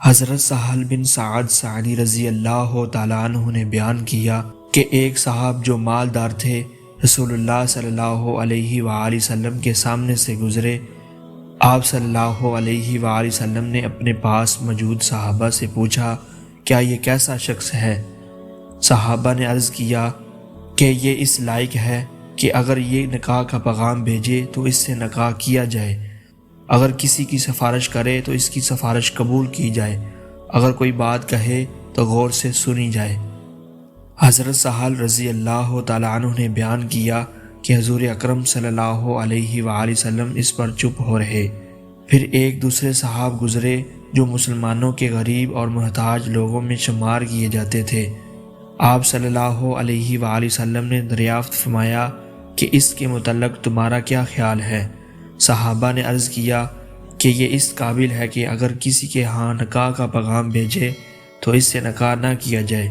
حضرت سہل بن سعد ساعدی رضی اللہ تعالیٰ عنہ نے بیان کیا کہ ایک صاحب جو مالدار تھے رسول اللہ صلی اللہ علیہ وآلہ وسلم کے سامنے سے گزرے۔ آپ صلی اللہ علیہ وآلہ وسلم نے اپنے پاس موجود صحابہ سے پوچھا، کیا یہ کیسا شخص ہے؟ صحابہ نے عرض کیا کہ یہ اس لائق ہے کہ اگر یہ نکاح کا پیغام بھیجے تو اس سے نکاح کیا جائے، اگر کسی کی سفارش کرے تو اس کی سفارش قبول کی جائے، اگر کوئی بات کہے تو غور سے سنی جائے۔ حضرت سہل رضی اللہ تعالیٰ عنہ نے بیان کیا کہ حضور اکرم صلی اللہ علیہ وآلہ وسلم اس پر چپ ہو رہے۔ پھر ایک دوسرے صحاب گزرے جو مسلمانوں کے غریب اور محتاج لوگوں میں شمار کیے جاتے تھے۔ آپ صلی اللہ علیہ وآلہ وسلم نے دریافت فرمایا کہ اس کے متعلق تمہارا کیا خیال ہے؟ صحابہ نے عرض کیا کہ یہ اس قابل ہے کہ اگر کسی کے ہاں نکاح کا پیغام بھیجے تو اس سے نکاح نہ کیا جائے،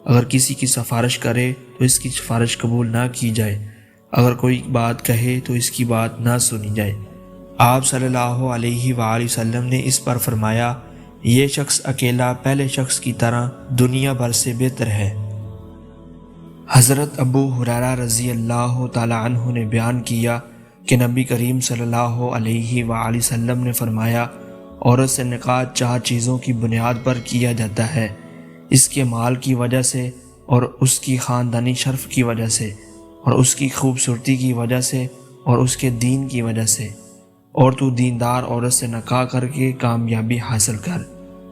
اگر کسی کی سفارش کرے تو اس کی سفارش قبول نہ کی جائے، اگر کوئی بات کہے تو اس کی بات نہ سنی جائے۔ آپ صلی اللہ علیہ وآلہ وسلم نے اس پر فرمایا، یہ شخص اکیلا پہلے شخص کی طرح دنیا بھر سے بہتر ہے۔ حضرت ابو ہریرہ رضی اللہ تعالی عنہ نے بیان کیا کہ نبی کریم صلی اللہ علیہ وآلہ وسلم نے فرمایا، عورت سے نکاح 4 چیزوں کی بنیاد پر کیا جاتا ہے، اس کے مال کی وجہ سے، اور اس کی خاندانی شرف کی وجہ سے، اور اس کی خوبصورتی کی وجہ سے، اور اس کے دین کی وجہ سے، اور تو دیندار عورت سے نکاح کر کے کامیابی حاصل کر،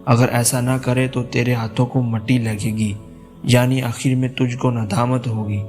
اگر ایسا نہ کرے تو تیرے ہاتھوں کو مٹی لگے گی، یعنی آخر میں تجھ کو ندامت ہوگی۔